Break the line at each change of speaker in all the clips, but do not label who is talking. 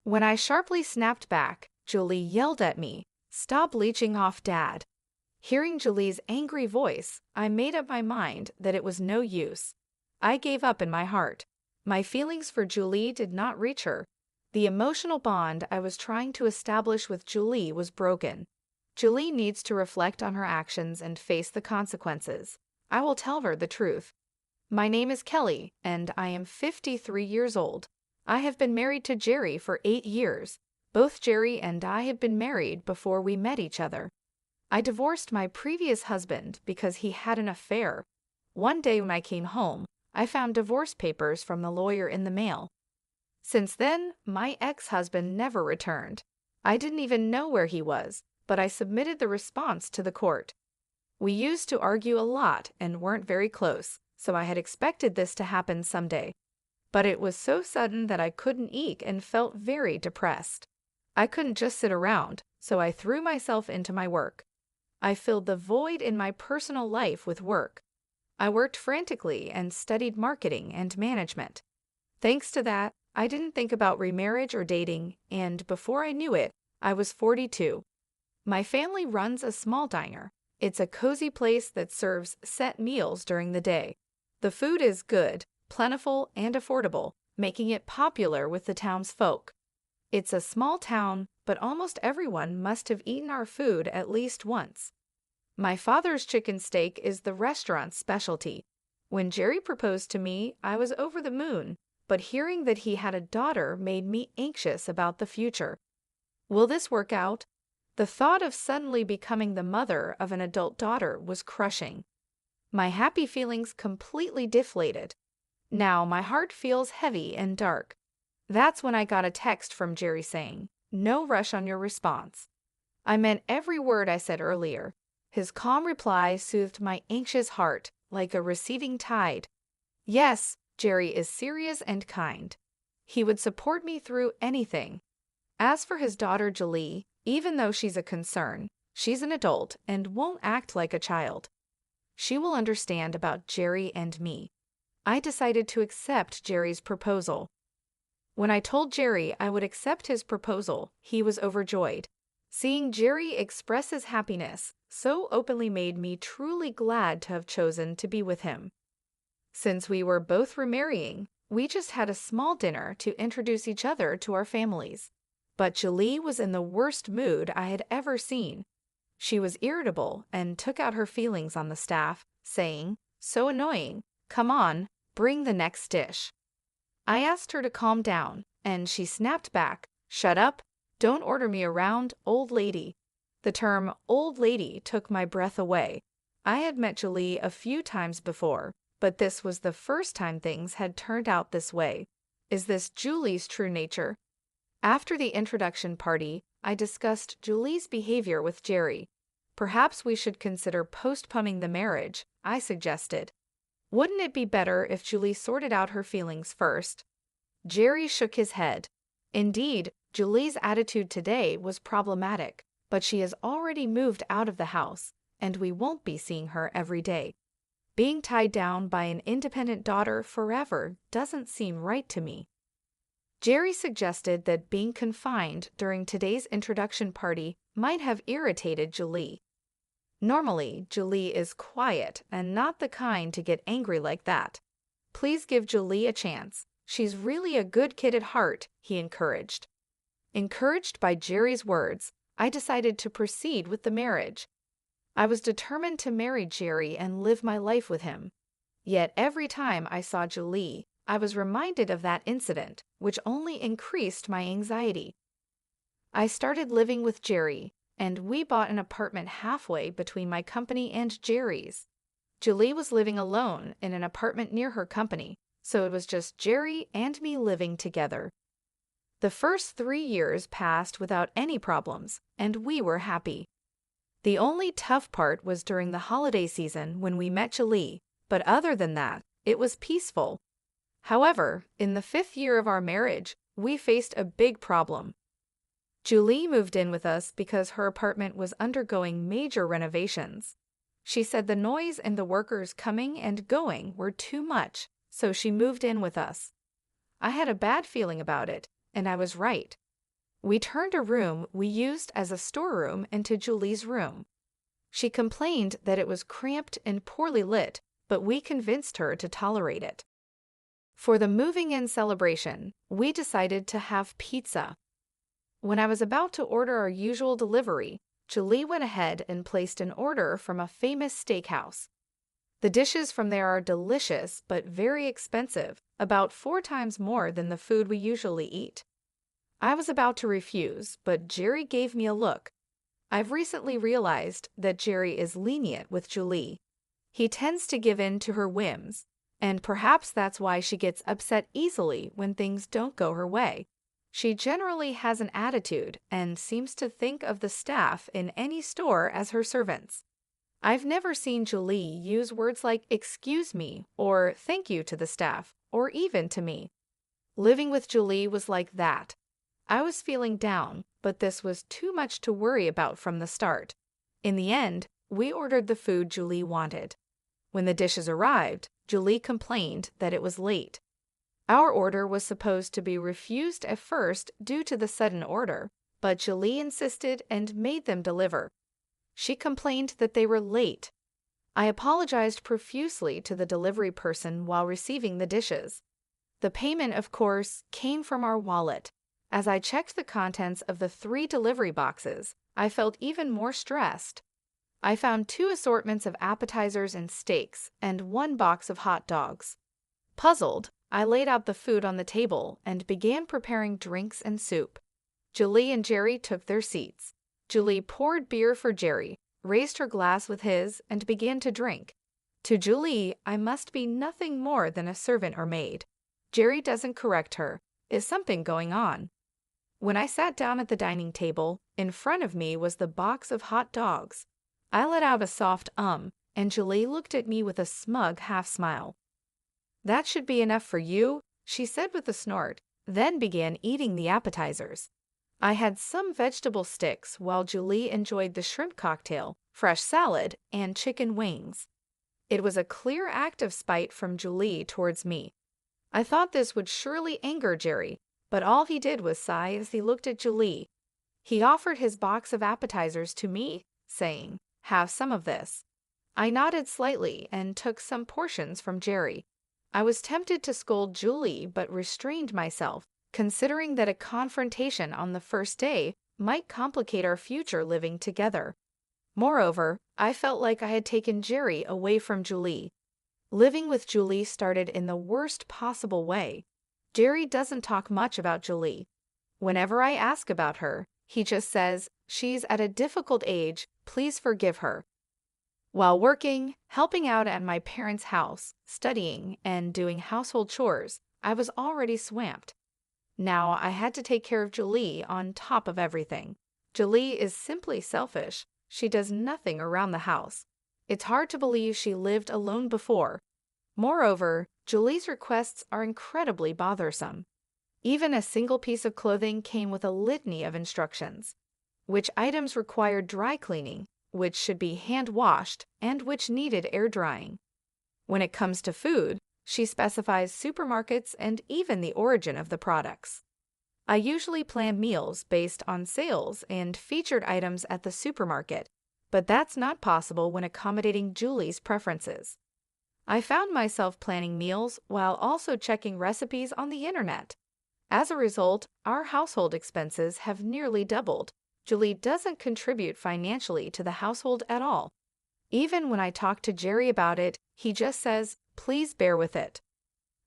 When I sharply snapped back, Julie yelled at me, "Stop leeching off Dad." Hearing Julie's angry voice, I made up my mind that it was no use. I gave up in my heart. My feelings for Julie did not reach her. The emotional bond I was trying to establish with Julie was broken. Julie needs to reflect on her actions and face the consequences. I will tell her the truth. My name is Kelly, and I am 53 years old. I have been married to Jerry for 8 years. Both Jerry and I have been married before we met each other. I divorced my previous husband because he had an affair. One day when I came home, I found divorce papers from the lawyer in the mail. Since then, my ex-husband never returned. I didn't even know where he was, but I submitted the response to the court. We used to argue a lot and weren't very close, so I had expected this to happen someday. But it was so sudden that I couldn't eat and felt very depressed. I couldn't just sit around, so I threw myself into my work. I filled the void in my personal life with work. I worked frantically and studied marketing and management. Thanks to that, I didn't think about remarriage or dating, and before I knew it, I was 42. My family runs a small diner. It's a cozy place that serves set meals during the day. The food is good, plentiful, and affordable, making it popular with the town's folk. It's a small town, but almost everyone must have eaten our food at least once. My father's chicken steak is the restaurant's specialty. When Jerry proposed to me, I was over the moon, but hearing that he had a daughter made me anxious about the future. Will this work out? The thought of suddenly becoming the mother of an adult daughter was crushing. My happy feelings completely deflated. Now my heart feels heavy and dark. That's when I got a text from Jerry saying, "No rush on your response." I meant every word I said earlier. His calm reply soothed my anxious heart like a receding tide. Yes, Jerry is serious and kind. He would support me through anything. As for his daughter Julie, even though she's a concern, she's an adult and won't act like a child. She will understand about Jerry and me. I decided to accept Jerry's proposal. When I told Jerry I would accept his proposal, he was overjoyed. Seeing Jerry express his happiness so openly made me truly glad to have chosen to be with him. Since we were both remarrying, we just had a small dinner to introduce each other to our families. But Julie was in the worst mood I had ever seen. She was irritable and took out her feelings on the staff, saying, "So annoying, come on, bring the next dish." I asked her to calm down, and she snapped back, "Shut up, don't order me around, old lady." The term old lady took my breath away. I had met Julie a few times before, but this was the first time things had turned out this way. Is this Julie's true nature? After the introduction party, I discussed Julie's behavior with Jerry. Perhaps we should consider postponing the marriage, I suggested. Wouldn't it be better if Julie sorted out her feelings first? Jerry shook his head. Indeed, Julie's attitude today was problematic, but she has already moved out of the house, and we won't be seeing her every day. Being tied down by an independent daughter forever doesn't seem right to me. Jerry suggested that being confined during today's introduction party might have irritated Julie. Normally, Julie is quiet and not the kind to get angry like that. Please give Julie a chance. She's really a good kid at heart, he encouraged. Encouraged by Jerry's words, I decided to proceed with the marriage. I was determined to marry Jerry and live my life with him. Yet every time I saw Julie, I was reminded of that incident, which only increased my anxiety. I started living with Jerry, and we bought an apartment halfway between my company and Jerry's. Julie was living alone in an apartment near her company, so it was just Jerry and me living together. The first 3 years passed without any problems, and we were happy. The only tough part was during the holiday season when we met Julie, but other than that, it was peaceful. However, in the 5th year of our marriage, we faced a big problem. Julie moved in with us because her apartment was undergoing major renovations. She said the noise and the workers coming and going were too much, so she moved in with us. I had a bad feeling about it, and I was right. We turned a room we used as a storeroom into Julie's room. She complained that it was cramped and poorly lit, but we convinced her to tolerate it. For the moving-in celebration, we decided to have pizza. When I was about to order our usual delivery, Julie went ahead and placed an order from a famous steakhouse. The dishes from there are delicious but very expensive, about 4 times more than the food we usually eat. I was about to refuse, but Jerry gave me a look. I've recently realized that Jerry is lenient with Julie. He tends to give in to her whims, and perhaps that's why she gets upset easily when things don't go her way. She generally has an attitude and seems to think of the staff in any store as her servants. I've never seen Julie use words like "excuse me" or "thank you" to the staff, or even to me. Living with Julie was like that. I was feeling down, but this was too much to worry about from the start. In the end, we ordered the food Julie wanted. When the dishes arrived, Julie complained that it was late. Our order was supposed to be refused at first due to the sudden order, but Julie insisted and made them deliver. She complained that they were late. I apologized profusely to the delivery person while receiving the dishes. The payment, of course, came from our wallet. As I checked the contents of the 3 delivery boxes, I felt even more stressed. I found 2 assortments of appetizers and steaks and 1 box of hot dogs. Puzzled, I laid out the food on the table and began preparing drinks and soup. Julie and Jerry took their seats. Julie poured beer for Jerry, raised her glass with his, and began to drink. To Julie, I must be nothing more than a servant or maid. Jerry doesn't correct her. Is something going on? When I sat down at the dining table, in front of me was the box of hot dogs. I let out a soft and Julie looked at me with a smug half-smile. "That should be enough for you," she said with a snort, then began eating the appetizers. I had some vegetable sticks while Julie enjoyed the shrimp cocktail, fresh salad, and chicken wings. It was a clear act of spite from Julie towards me. I thought this would surely anger Jerry, but all he did was sigh as he looked at Julie. He offered his box of appetizers to me, saying, "Have some of this." I nodded slightly and took some portions from Jerry. I was tempted to scold Julie but restrained myself, considering that a confrontation on the first day might complicate our future living together. Moreover, I felt like I had taken Jerry away from Julie. Living with Julie started in the worst possible way. Jerry doesn't talk much about Julie. Whenever I ask about her, he just says, "She's at a difficult age, please forgive her." While working, helping out at my parents' house, studying, and doing household chores, I was already swamped. Now I had to take care of Julie on top of everything. Julie is simply selfish. She does nothing around the house. It's hard to believe she lived alone before. Moreover, Julie's requests are incredibly bothersome. Even a single piece of clothing came with a litany of instructions. Which items required dry cleaning, which should be hand-washed, and which needed air drying. When it comes to food, she specifies supermarkets and even the origin of the products. I usually plan meals based on sales and featured items at the supermarket, but that's not possible when accommodating Julie's preferences. I found myself planning meals while also checking recipes on the internet. As a result, our household expenses have nearly doubled. Julie doesn't contribute financially to the household at all. Even when I talk to Jerry about it, he just says, "Please bear with it."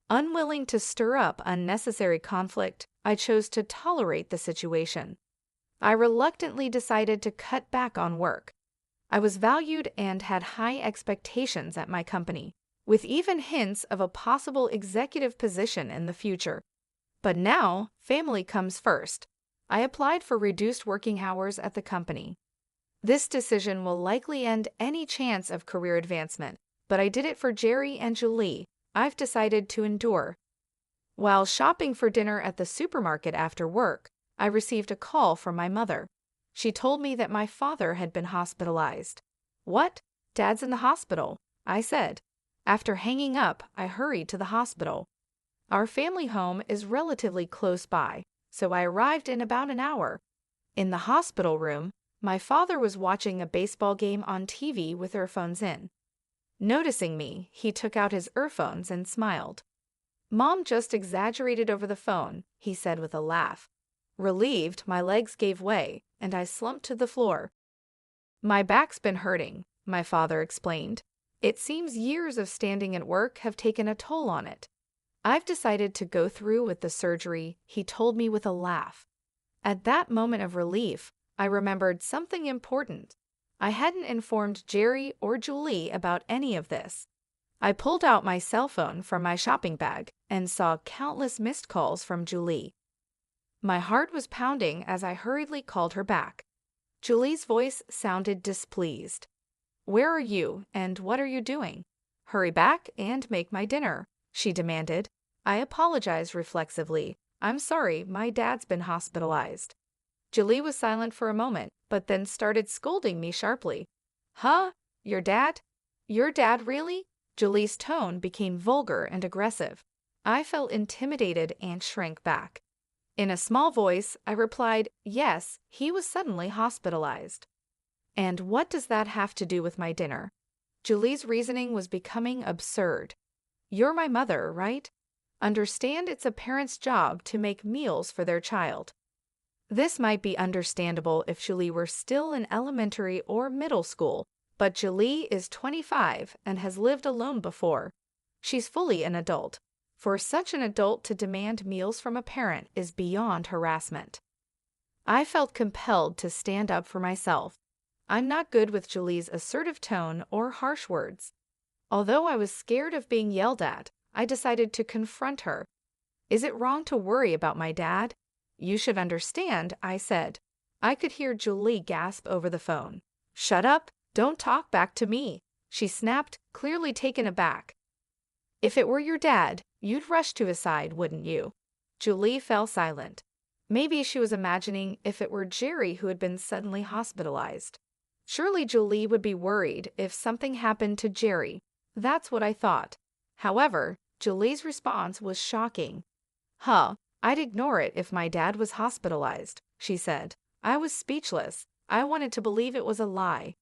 Unwilling to stir up unnecessary conflict, I chose to tolerate the situation. I reluctantly decided to cut back on work. I was valued and had high expectations at my company, with even hints of a possible executive position in the future. But now, family comes first. I applied for reduced working hours at the company. This decision will likely end any chance of career advancement, but I did it for Jerry and Julie. I've decided to endure. While shopping for dinner at the supermarket after work, I received a call from my mother. She told me that my father had been hospitalized. "What? Dad's in the hospital," I said. After hanging up, I hurried to the hospital. Our family home is relatively close by, so I arrived in about an hour. In the hospital room, my father was watching a baseball game on TV with earphones in. Noticing me, he took out his earphones and smiled. "Mom just exaggerated over the phone," he said with a laugh. Relieved, my legs gave way, and I slumped to the floor. "My back's been hurting," my father explained. "It seems years of standing at work have taken a toll on it. I've decided to go through with the surgery," he told me with a laugh. At that moment of relief, I remembered something important. I hadn't informed Jerry or Julie about any of this. I pulled out my cell phone from my shopping bag and saw countless missed calls from Julie. My heart was pounding as I hurriedly called her back. Julie's voice sounded displeased. "Where are you, and what are you doing? Hurry back and make my dinner," she demanded. I apologized reflexively. "I'm sorry, my dad's been hospitalized." Julie was silent for a moment, but then started scolding me sharply. "Huh? Your dad? Your dad really?" Julie's tone became vulgar and aggressive. I felt intimidated and shrank back. In a small voice, I replied, "Yes, he was suddenly hospitalized." "And what does that have to do with my dinner?" Julie's reasoning was becoming absurd. "You're my mother, right? Understand it's a parent's job to make meals for their child." This might be understandable if Julie were still in elementary or middle school, but Julie is 25 and has lived alone before. She's fully an adult. For such an adult to demand meals from a parent is beyond harassment. I felt compelled to stand up for myself. I'm not good with Julie's assertive tone or harsh words. Although I was scared of being yelled at, I decided to confront her. "Is it wrong to worry about my dad?" "You should understand," I said. I could hear Julie gasp over the phone. "Shut up! Don't talk back to me!" she snapped, clearly taken aback. "If it were your dad, you'd rush to his side, wouldn't you?" Julie fell silent. Maybe she was imagining if it were Jerry who had been suddenly hospitalized. Surely Julie would be worried if something happened to Jerry. That's what I thought. However, Julie's response was shocking. "Huh, I'd ignore it if my dad was hospitalized," she said. I was speechless. I wanted to believe it was a lie.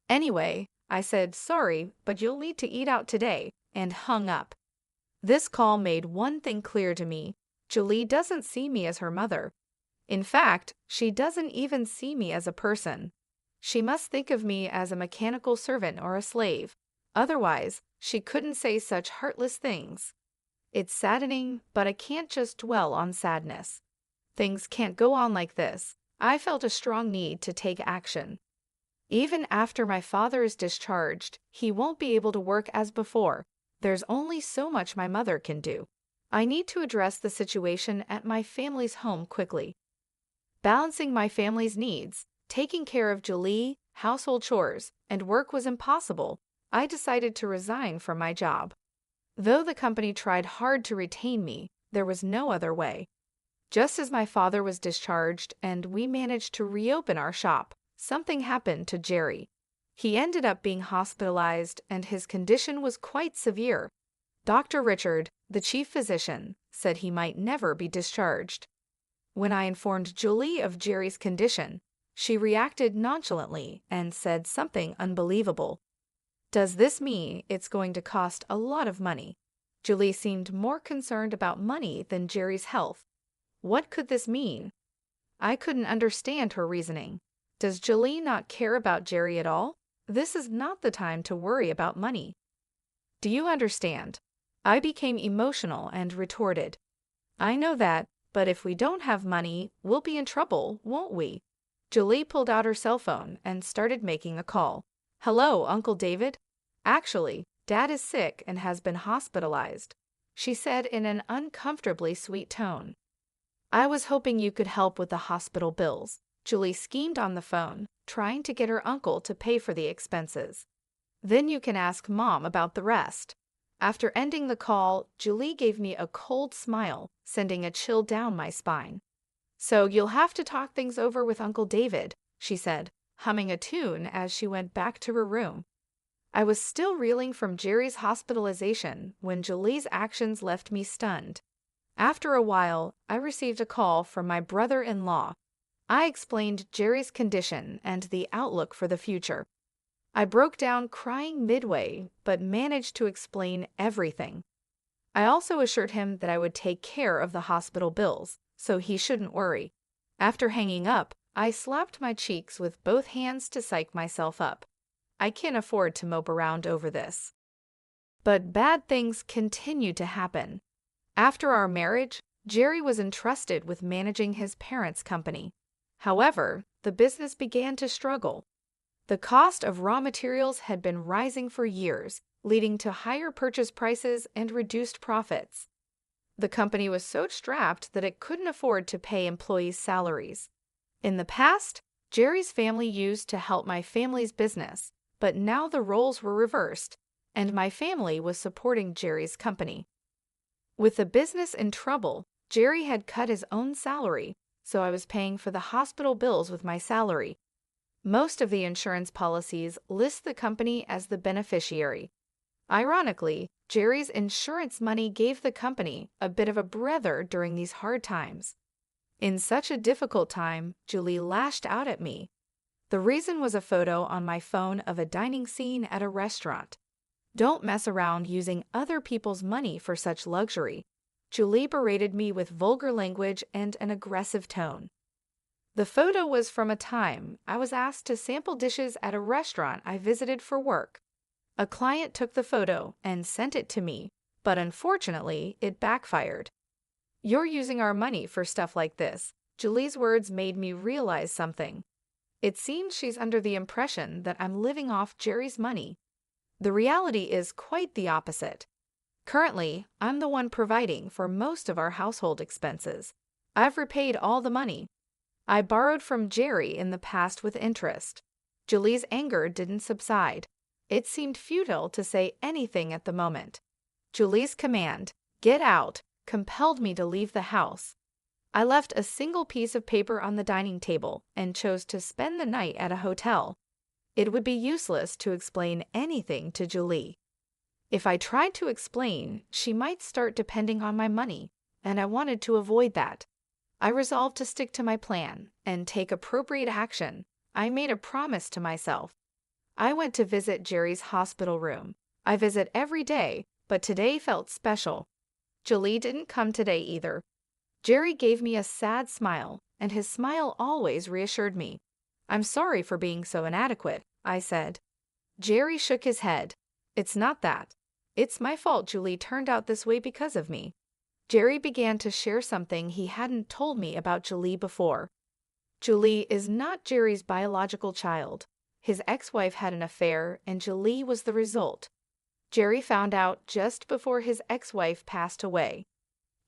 "Anyway," I said, "sorry, but you'll need to eat out today," and hung up. This call made one thing clear to me. Julie doesn't see me as her mother. In fact, she doesn't even see me as a person. She must think of me as a mechanical servant or a slave. Otherwise, she couldn't say such heartless things. It's saddening, but I can't just dwell on sadness. Things can't go on like this. I felt a strong need to take action. Even after my father is discharged, he won't be able to work as before. There's only so much my mother can do. I need to address the situation at my family's home quickly. Balancing my family's needs, taking care of Julie, household chores, and work was impossible. I decided to resign from my job. Though the company tried hard to retain me, there was no other way. Just as my father was discharged and we managed to reopen our shop, something happened to Jerry. He ended up being hospitalized and his condition was quite severe. Dr. Richard, the chief physician, said he might never be discharged. When I informed Julie of Jerry's condition, she reacted nonchalantly and said something unbelievable. "Does this mean it's going to cost a lot of money?" Julie seemed more concerned about money than Jerry's health. What could this mean? I couldn't understand her reasoning. Does Julie not care about Jerry at all? This is not the time to worry about money. "Do you understand?" I became emotional and retorted. "I know that, but if we don't have money, we'll be in trouble, won't we?" Julie pulled out her cell phone and started making a call. "Hello, Uncle David. Actually, Dad is sick and has been hospitalized," she said in an uncomfortably sweet tone. "I was hoping you could help with the hospital bills." Julie schemed on the phone, trying to get her uncle to pay for the expenses. "Then you can ask Mom about the rest." After ending the call, Julie gave me a cold smile, sending a chill down my spine. "So you'll have to talk things over with Uncle David," she said, humming a tune as she went back to her room. I was still reeling from Jerry's hospitalization when Julie's actions left me stunned. After a while, I received a call from my brother-in-law. I explained Jerry's condition and the outlook for the future. I broke down crying midway, but managed to explain everything. I also assured him that I would take care of the hospital bills, so he shouldn't worry. After hanging up, I slapped my cheeks with both hands to psych myself up. I can't afford to mope around over this. But bad things continued to happen. After our marriage, Jerry was entrusted with managing his parents' company. However, the business began to struggle. The cost of raw materials had been rising for years, leading to higher purchase prices and reduced profits. The company was so strapped that it couldn't afford to pay employees' salaries. In the past, Jerry's family used to help my family's business, but now the roles were reversed, and my family was supporting Jerry's company. With the business in trouble, Jerry had cut his own salary, so I was paying for the hospital bills with my salary. Most of the insurance policies list the company as the beneficiary. Ironically, Jerry's insurance money gave the company a bit of a breather during these hard times. In such a difficult time, Julie lashed out at me. The reason was a photo on my phone of a dining scene at a restaurant. Don't mess around using other people's money for such luxury. Julie berated me with vulgar language and an aggressive tone. The photo was from a time I was asked to sample dishes at a restaurant I visited for work. A client took the photo and sent it to me, but unfortunately, it backfired. "You're using our money for stuff like this." Julie's words made me realize something. It seems she's under the impression that I'm living off Jerry's money. The reality is quite the opposite. Currently, I'm the one providing for most of our household expenses. I've repaid all the money. I borrowed from Jerry in the past with interest. Julie's anger didn't subside. It seemed futile to say anything at the moment. Julie's command, "Get out," compelled me to leave the house. I left a single piece of paper on the dining table and chose to spend the night at a hotel. It would be useless to explain anything to Julie. If I tried to explain, she might start depending on my money, and I wanted to avoid that. I resolved to stick to my plan and take appropriate action. I made a promise to myself. I went to visit Jerry's hospital room. I visit every day, but today felt special. Julie didn't come today either. Jerry gave me a sad smile, and his smile always reassured me. "I'm sorry for being so inadequate," I said. Jerry shook his head. "It's not that. It's my fault Julie turned out this way because of me." Jerry began to share something he hadn't told me about Julie before. Julie is not Jerry's biological child. His ex-wife had an affair, and Julie was the result. Jerry found out just before his ex-wife passed away.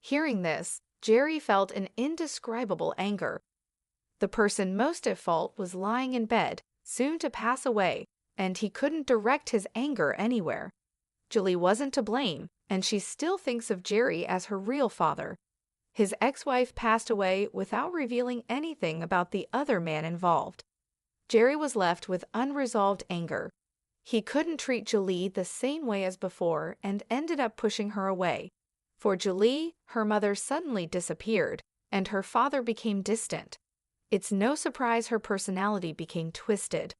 Hearing this, Jerry felt an indescribable anger. The person most at fault was lying in bed, soon to pass away, and he couldn't direct his anger anywhere. Julie wasn't to blame, and she still thinks of Jerry as her real father. His ex-wife passed away without revealing anything about the other man involved. Jerry was left with unresolved anger. He couldn't treat Julie the same way as before and ended up pushing her away. For Julie, her mother suddenly disappeared, and her father became distant. It's no surprise her personality became twisted.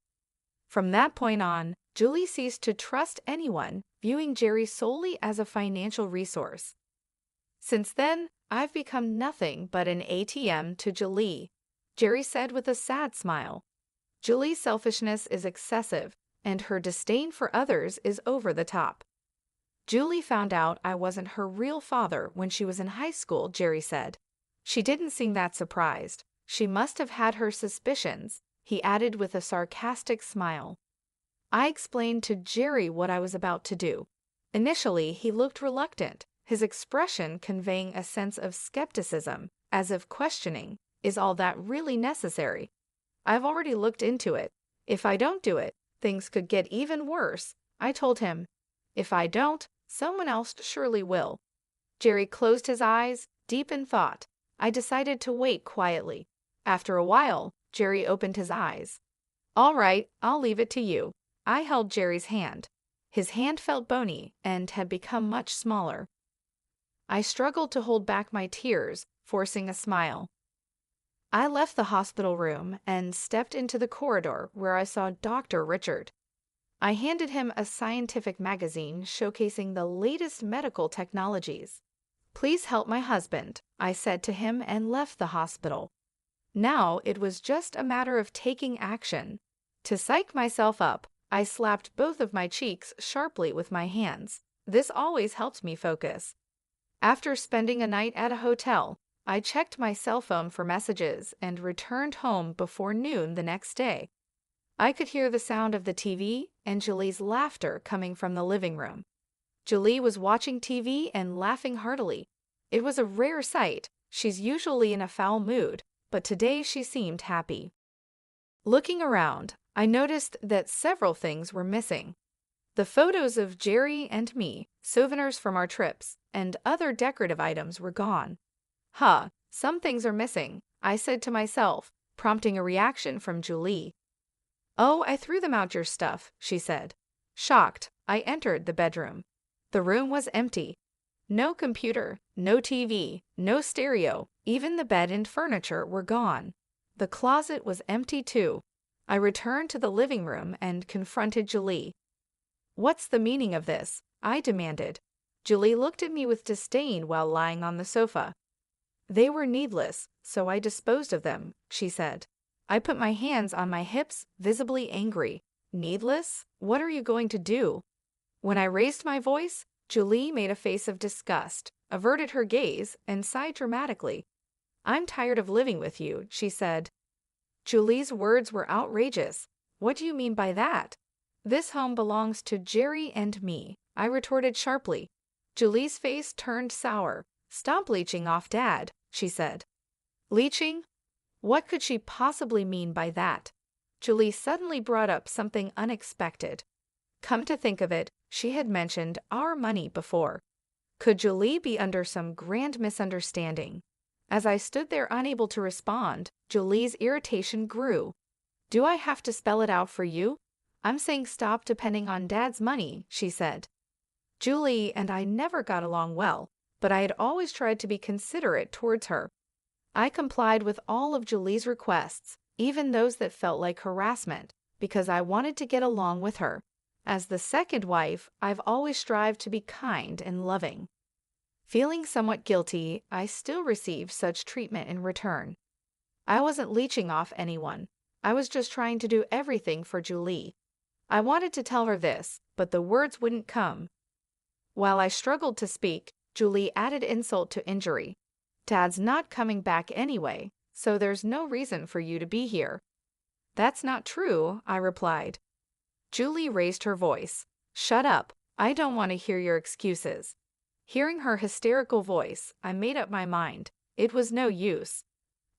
From that point on, Julie ceased to trust anyone, viewing Jerry solely as a financial resource. Since then, I've become nothing but an ATM to Julie, Jerry said with a sad smile. Julie's selfishness is excessive, and her disdain for others is over the top. Julie found out I wasn't her real father when she was in high school, Jerry said. She didn't seem that surprised. She must have had her suspicions, he added with a sarcastic smile. I explained to Jerry what I was about to do. Initially, he looked reluctant, his expression conveying a sense of skepticism, as if questioning, "Is all that really necessary? I've already looked into it. If I don't do it, things could get even worse." I told him, "If I don't, someone else surely will." Jerry closed his eyes, deep in thought. I decided to wait quietly. After a while, Jerry opened his eyes. "All right, I'll leave it to you." I held Jerry's hand. His hand felt bony and had become much smaller. I struggled to hold back my tears, forcing a smile. I left the hospital room and stepped into the corridor where I saw Dr. Richard. I handed him a scientific magazine showcasing the latest medical technologies. "Please help my husband," I said to him and left the hospital. Now it was just a matter of taking action. To psych myself up, I slapped both of my cheeks sharply with my hands. This always helped me focus. After spending a night at a hotel, I checked my cell phone for messages and returned home before noon the next day. I could hear the sound of the TV and Julie's laughter coming from the living room. Julie was watching TV and laughing heartily. It was a rare sight. She's usually in a foul mood, but today she seemed happy. Looking around, I noticed that several things were missing. The photos of Jerry and me, souvenirs from our trips, and other decorative items were gone. Some things are missing, I said to myself, prompting a reaction from Julie. "Oh, I threw them out your stuff," she said. Shocked, I entered the bedroom. The room was empty. No computer, no TV, no stereo, even the bed and furniture were gone. The closet was empty too. I returned to the living room and confronted Julie. "What's the meaning of this?" I demanded. Julie looked at me with disdain while lying on the sofa. "They were needless, so I disposed of them," she said. I put my hands on my hips, visibly angry. "Needless? What are you going to do?" When I raised my voice, Julie made a face of disgust, averted her gaze, and sighed dramatically. "I'm tired of living with you," she said. Julie's words were outrageous. "What do you mean by that?" "This home belongs to Jerry and me," I retorted sharply. Julie's face turned sour. "Stop leeching off Dad," she said. "Leeching? What could she possibly mean by that?" Julie suddenly brought up something unexpected. Come to think of it, she had mentioned our money before. Could Julie be under some grand misunderstanding? As I stood there unable to respond, Julie's irritation grew. "Do I have to spell it out for you? I'm saying stop depending on Dad's money," she said. Julie and I never got along well, but I had always tried to be considerate towards her. I complied with all of Julie's requests, even those that felt like harassment, because I wanted to get along with her. As the second wife, I've always strived to be kind and loving. Feeling somewhat guilty, I still received such treatment in return. I wasn't leeching off anyone. I was just trying to do everything for Julie. I wanted to tell her this, but the words wouldn't come. While I struggled to speak, Julie added insult to injury. "Dad's not coming back anyway, so there's no reason for you to be here." "That's not true," I replied. Julie raised her voice. "Shut up. I don't want to hear your excuses." Hearing her hysterical voice, I made up my mind. It was no use.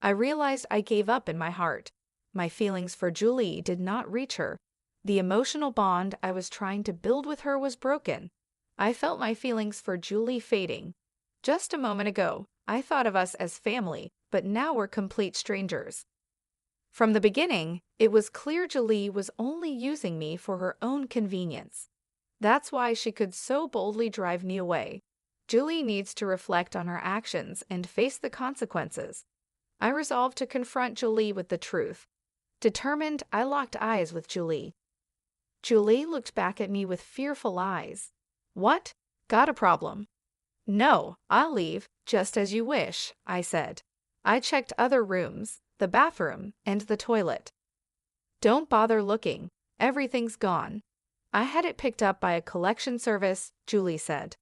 I realized I gave up in my heart. My feelings for Julie did not reach her. The emotional bond I was trying to build with her was broken. I felt my feelings for Julie fading. Just a moment ago, I thought of us as family, but now we're complete strangers. From the beginning, it was clear Julie was only using me for her own convenience. That's why she could so boldly drive me away. Julie needs to reflect on her actions and face the consequences. I resolved to confront Julie with the truth. Determined, I locked eyes with Julie. Julie looked back at me with fearful eyes. "What? Got a problem?" "No, I'll leave, just as you wish," I said. I checked other rooms, the bathroom, and the toilet. "Don't bother looking. Everything's gone." "I had it picked up by a collection service," Julie said.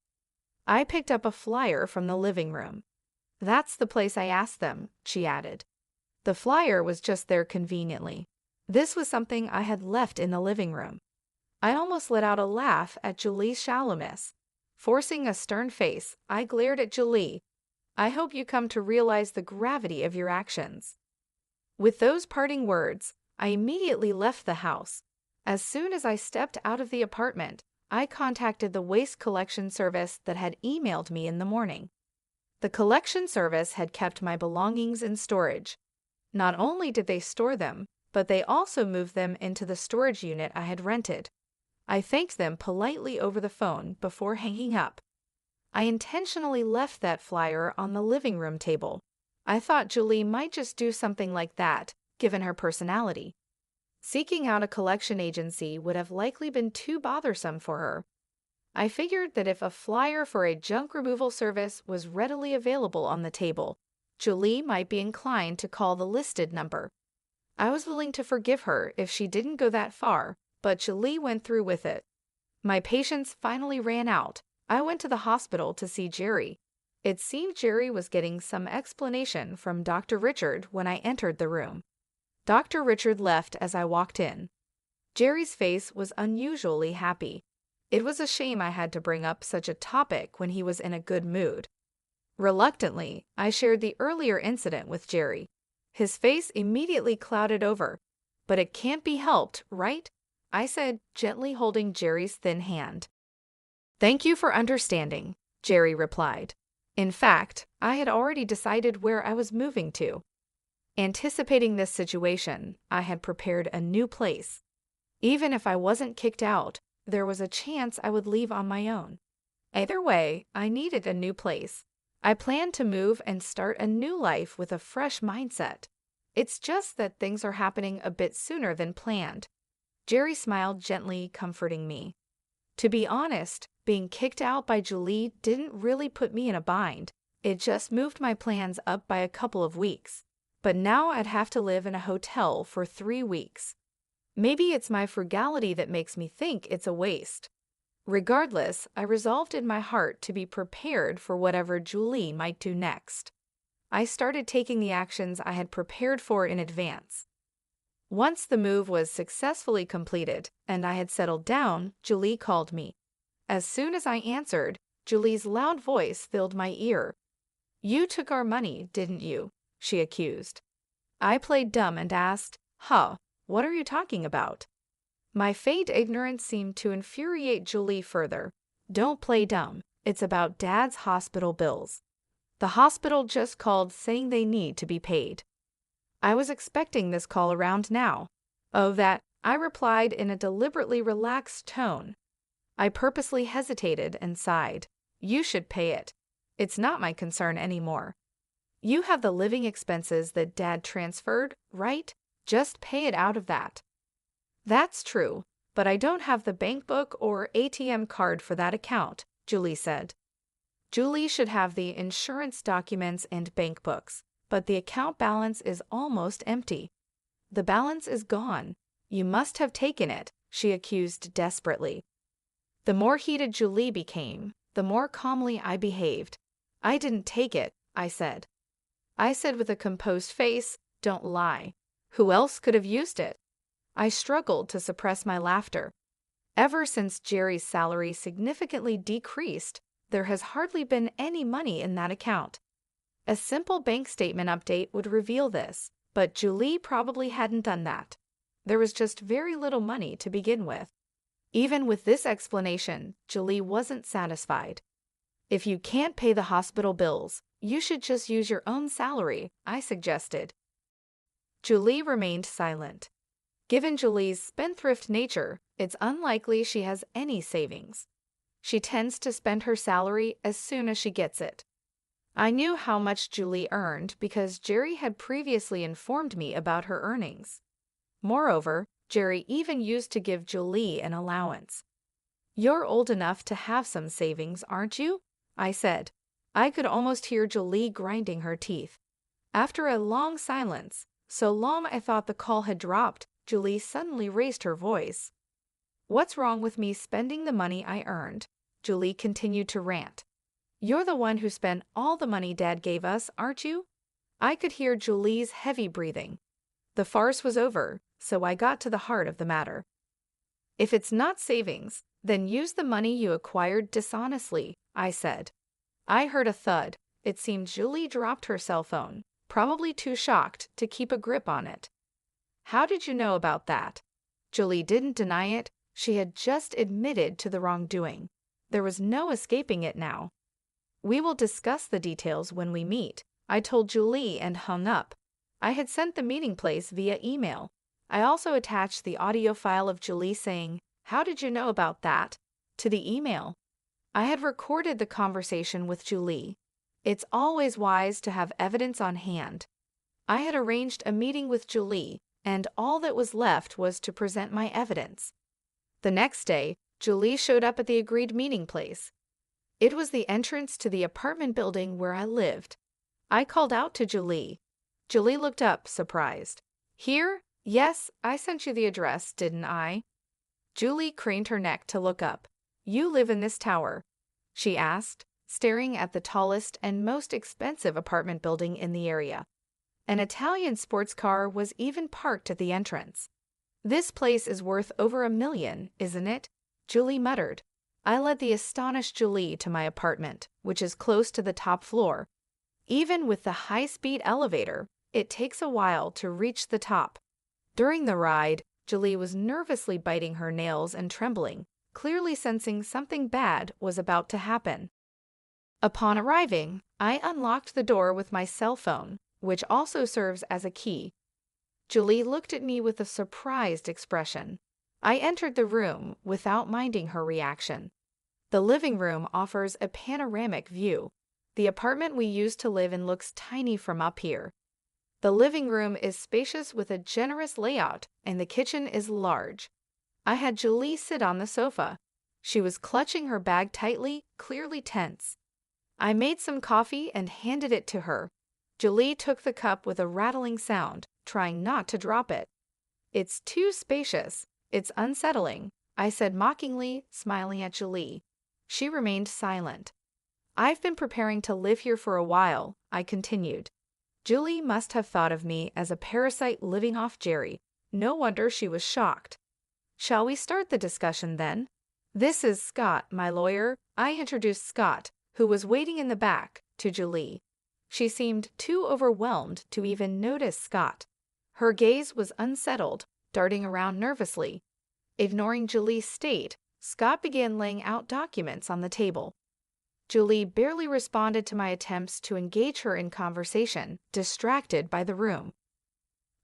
I picked up a flyer from the living room. "That's the place I asked them," she added. The flyer was just there conveniently. This was something I had left in the living room. I almost let out a laugh at Julie's shallowness. Forcing a stern face, I glared at Julie. "I hope you come to realize the gravity of your actions." With those parting words, I immediately left the house. As soon as I stepped out of the apartment, I contacted the waste collection service that had emailed me in the morning. The collection service had kept my belongings in storage. Not only did they store them, but they also moved them into the storage unit I had rented. I thanked them politely over the phone before hanging up. I intentionally left that flyer on the living room table. I thought Julie might just do something like that, given her personality. Seeking out a collection agency would have likely been too bothersome for her. I figured that if a flyer for a junk removal service was readily available on the table, Julie might be inclined to call the listed number. I was willing to forgive her if she didn't go that far, but Julie went through with it. My patience finally ran out. I went to the hospital to see Jerry. It seemed Jerry was getting some explanation from Dr. Richard when I entered the room. Dr. Richard left as I walked in. Jerry's face was unusually happy. It was a shame I had to bring up such a topic when he was in a good mood. Reluctantly, I shared the earlier incident with Jerry. His face immediately clouded over. "But it can't be helped, right?" I said, gently holding Jerry's thin hand. "Thank you for understanding," Jerry replied. In fact, I had already decided where I was moving to. Anticipating this situation, I had prepared a new place. Even if I wasn't kicked out, there was a chance I would leave on my own. Either way, I needed a new place. I planned to move and start a new life with a fresh mindset. It's just that things are happening a bit sooner than planned. Jerry smiled gently, comforting me. To be honest, being kicked out by Julie didn't really put me in a bind. It just moved my plans up by a couple of weeks. But now I'd have to live in a hotel for 3 weeks. Maybe it's my frugality that makes me think it's a waste. Regardless, I resolved in my heart to be prepared for whatever Julie might do next. I started taking the actions I had prepared for in advance. Once the move was successfully completed and I had settled down, Julie called me. As soon as I answered, Julie's loud voice filled my ear. "You took our money, didn't you?" she accused. I played dumb and asked, what are you talking about?" My feigned ignorance seemed to infuriate Julie further. "Don't play dumb. It's about Dad's hospital bills. The hospital just called saying they need to be paid." I was expecting this call around now. "Oh, that," I replied in a deliberately relaxed tone. I purposely hesitated and sighed. "You should pay it. It's not my concern anymore. You have the living expenses that Dad transferred, right? Just pay it out of that." "That's true, but I don't have the bank book or ATM card for that account," Julie said. Julie should have the insurance documents and bank books, but the account balance is almost empty. "The balance is gone. You must have taken it," she accused desperately. The more heated Julie became, the more calmly I behaved. "I didn't take it," I said. I said with a composed face, "Don't lie. Who else could have used it?" I struggled to suppress my laughter. Ever since Jerry's salary significantly decreased, there has hardly been any money in that account. A simple bank statement update would reveal this, but Julie probably hadn't done that. There was just very little money to begin with. Even with this explanation, Julie wasn't satisfied. "If you can't pay the hospital bills, you should just use your own salary," I suggested. Julie remained silent. Given Julie's spendthrift nature, it's unlikely she has any savings. She tends to spend her salary as soon as she gets it. I knew how much Julie earned because Jerry had previously informed me about her earnings. Moreover, Jerry even used to give Julie an allowance. "You're old enough to have some savings, aren't you?" I said. I could almost hear Julie grinding her teeth. After a long silence, so long I thought the call had dropped, Julie suddenly raised her voice. "What's wrong with me spending the money I earned?" Julie continued to rant. "You're the one who spent all the money Dad gave us, aren't you?" I could hear Julie's heavy breathing. The farce was over, so I got to the heart of the matter. "If it's not savings, then use the money you acquired dishonestly," I said. I heard a thud. It seemed Julie dropped her cell phone, probably too shocked to keep a grip on it. "How did you know about that?" Julie didn't deny it. She had just admitted to the wrongdoing. There was no escaping it now. "We will discuss the details when we meet," I told Julie and hung up. I had sent the meeting place via email. I also attached the audio file of Julie saying, "How did you know about that?" to the email. I had recorded the conversation with Julie. It's always wise to have evidence on hand. I had arranged a meeting with Julie, and all that was left was to present my evidence. The next day, Julie showed up at the agreed meeting place. It was the entrance to the apartment building where I lived. I called out to Julie. Julie looked up, surprised. Here? Yes, I sent you the address, didn't I? Julie craned her neck to look up. You live in this tower? She asked, staring at the tallest and most expensive apartment building in the area. An Italian sports car was even parked at the entrance. This place is worth over $1 million, isn't it? Julie muttered. I led the astonished Julie to my apartment, which is close to the top floor. Even with the high-speed elevator, it takes a while to reach the top. During the ride, Julie was nervously biting her nails and trembling, clearly sensing something bad was about to happen. Upon arriving, I unlocked the door with my cell phone, which also serves as a key. Julie looked at me with a surprised expression. I entered the room without minding her reaction. The living room offers a panoramic view. The apartment we used to live in looks tiny from up here. The living room is spacious with a generous layout, and the kitchen is large. I had Julie sit on the sofa. She was clutching her bag tightly, clearly tense. I made some coffee and handed it to her. Julie took the cup with a rattling sound, trying not to drop it. It's too spacious. It's unsettling, I said mockingly, smiling at Julie. She remained silent. I've been preparing to live here for a while, I continued. Julie must have thought of me as a parasite living off Jerry. No wonder she was shocked. Shall we start the discussion then? This is Scott, my lawyer. I introduced Scott, who was waiting in the back, to Julie. She seemed too overwhelmed to even notice Scott. Her gaze was unsettled, darting around nervously. Ignoring Julie's state, Scott began laying out documents on the table. Julie barely responded to my attempts to engage her in conversation, distracted by the room.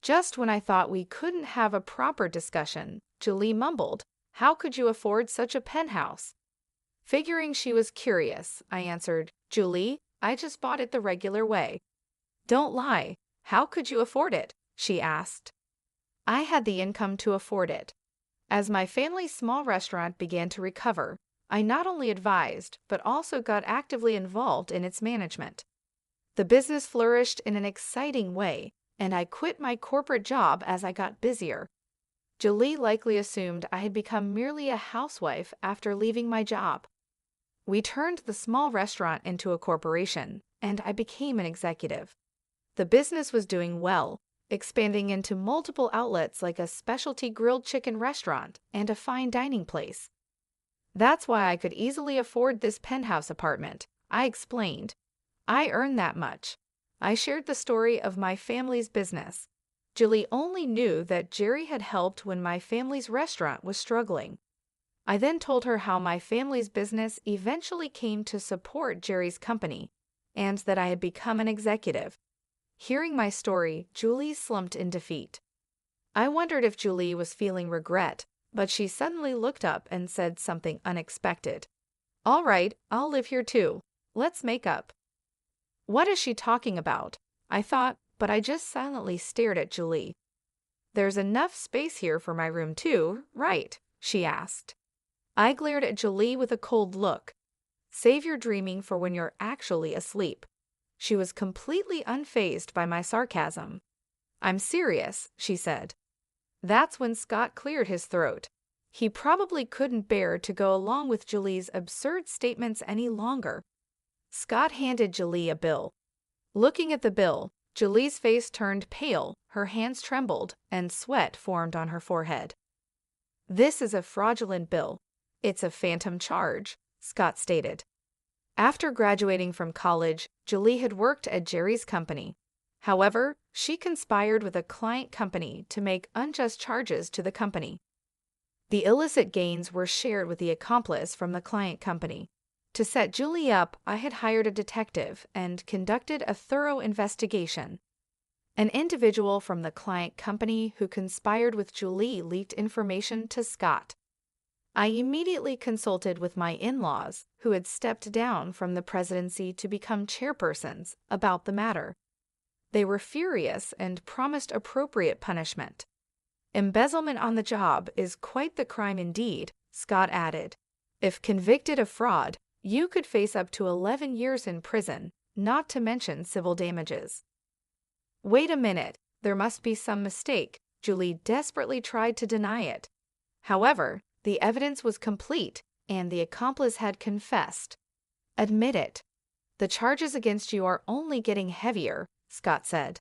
Just when I thought we couldn't have a proper discussion, Julie mumbled, "How could you afford such a penthouse?" Figuring she was curious, I answered, "Julie, I just bought it the regular way." "Don't lie. How could you afford it?" she asked. I had the income to afford it. As my family's small restaurant began to recover, I not only advised, but also got actively involved in its management. The business flourished in an exciting way, and I quit my corporate job as I got busier. Julie likely assumed I had become merely a housewife after leaving my job. We turned the small restaurant into a corporation, and I became an executive. The business was doing well, expanding into multiple outlets like a specialty grilled chicken restaurant and a fine dining place. That's why I could easily afford this penthouse apartment, I explained. I earned that much. I shared the story of my family's business. Julie only knew that Jerry had helped when my family's restaurant was struggling. I then told her how my family's business eventually came to support Jerry's company, and that I had become an executive. Hearing my story, Julie slumped in defeat. I wondered if Julie was feeling regret, but she suddenly looked up and said something unexpected. "All right, I'll live here too. Let's make up." What is she talking about? I thought, but I just silently stared at Julie. "There's enough space here for my room too, right?" she asked. I glared at Julie with a cold look. "Save your dreaming for when you're actually asleep." She was completely unfazed by my sarcasm. "I'm serious," she said. That's when Scott cleared his throat. He probably couldn't bear to go along with Julie's absurd statements any longer. Scott handed Julie a bill. Looking at the bill, Julie's face turned pale, her hands trembled, and sweat formed on her forehead. "This is a fraudulent bill. It's a phantom charge," Scott stated. After graduating from college, Julie had worked at Jerry's company. However, she conspired with a client company to make unjust charges to the company. The illicit gains were shared with the accomplice from the client company. To set Julie up, I had hired a detective and conducted a thorough investigation. An individual from the client company who conspired with Julie leaked information to Scott. I immediately consulted with my in-laws, who had stepped down from the presidency to become chairpersons, about the matter. They were furious and promised appropriate punishment. Embezzlement on the job is quite the crime indeed, Scott added. If convicted of fraud, you could face up to 11 years in prison, not to mention civil damages. Wait a minute, there must be some mistake. Julie desperately tried to deny it. However, the evidence was complete, and the accomplice had confessed. Admit it. The charges against you are only getting heavier, Scott said.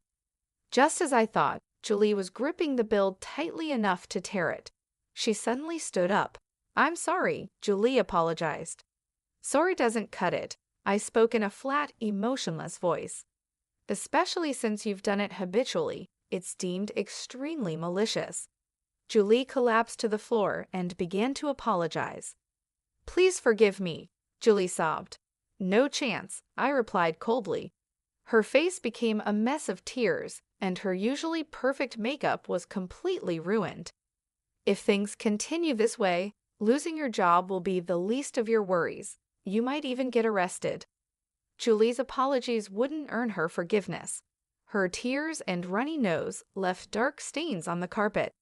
Just as I thought, Julie was gripping the bill tightly enough to tear it. She suddenly stood up. I'm sorry, Julie apologized. Sorry doesn't cut it, I spoke in a flat, emotionless voice. Especially since you've done it habitually, it's deemed extremely malicious. Julie collapsed to the floor and began to apologize. Please forgive me, Julie sobbed. No chance, I replied coldly. Her face became a mess of tears, and her usually perfect makeup was completely ruined. If things continue this way, losing your job will be the least of your worries. You might even get arrested. Julie's apologies wouldn't earn her forgiveness. Her tears and runny nose left dark stains on the carpet.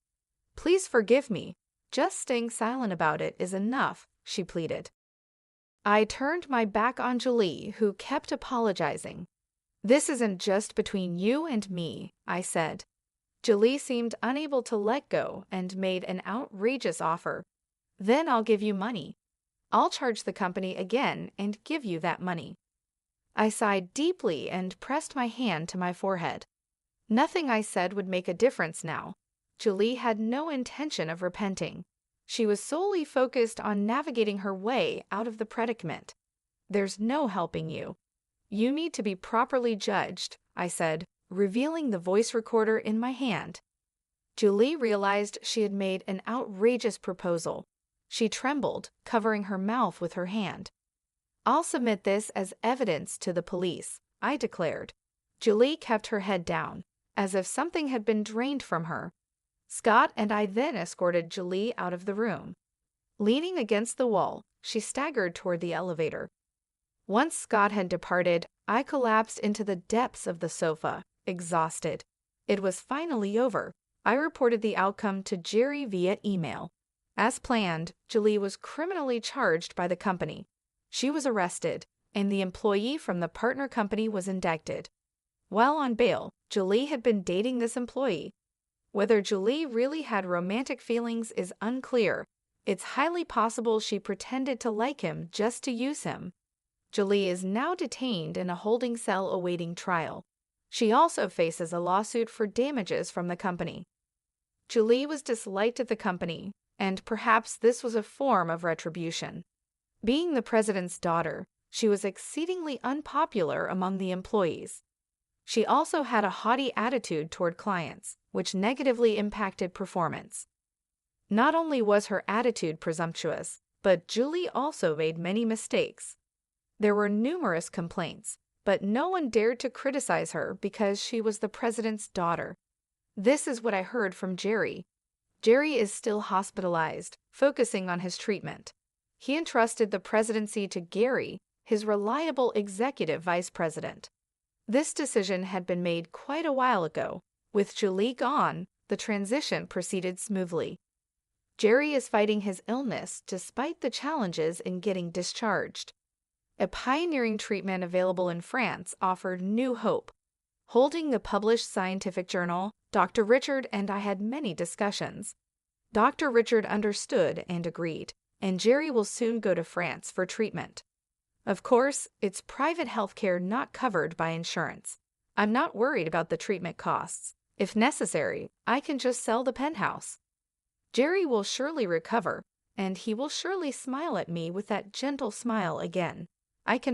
Please forgive me. Just staying silent about it is enough, she pleaded. I turned my back on Julie, who kept apologizing. This isn't just between you and me, I said. Julie seemed unable to let go and made an outrageous offer. Then I'll give you money. I'll charge the company again and give you that money. I sighed deeply and pressed my hand to my forehead. Nothing I said would make a difference now. Julie had no intention of repenting. She was solely focused on navigating her way out of the predicament. There's no helping you. You need to be properly judged, I said, revealing the voice recorder in my hand. Julie realized she had made an outrageous proposal. She trembled, covering her mouth with her hand. I'll submit this as evidence to the police, I declared. Julie kept her head down, as if something had been drained from her. Scott and I then escorted Julie out of the room. Leaning against the wall, she staggered toward the elevator. Once Scott had departed, I collapsed into the depths of the sofa, exhausted. It was finally over. I reported the outcome to Jerry via email. As planned, Julie was criminally charged by the company. She was arrested, and the employee from the partner company was indicted. While on bail, Julie had been dating this employee. Whether Julie really had romantic feelings is unclear. It's highly possible she pretended to like him just to use him. Julie is now detained in a holding cell awaiting trial. She also faces a lawsuit for damages from the company. Julie was disliked at the company, and perhaps this was a form of retribution. Being the president's daughter, she was exceedingly unpopular among the employees. She also had a haughty attitude toward clients, which negatively impacted performance. Not only was her attitude presumptuous, but Julie also made many mistakes. There were numerous complaints, but no one dared to criticize her because she was the president's daughter. This is what I heard from Jerry. Jerry is still hospitalized, focusing on his treatment. He entrusted the presidency to Gary, his reliable executive vice president. This decision had been made quite a while ago. With Julie gone, the transition proceeded smoothly. Jerry is fighting his illness despite the challenges in getting discharged. A pioneering treatment available in France offered new hope. Holding the published scientific journal, Dr. Richard and I had many discussions. Dr. Richard understood and agreed, and Jerry will soon go to France for treatment. Of course, it's private healthcare not covered by insurance. I'm not worried about the treatment costs. If necessary, I can just sell the penthouse. Jerry will surely recover, and he will surely smile at me with that gentle smile again. I can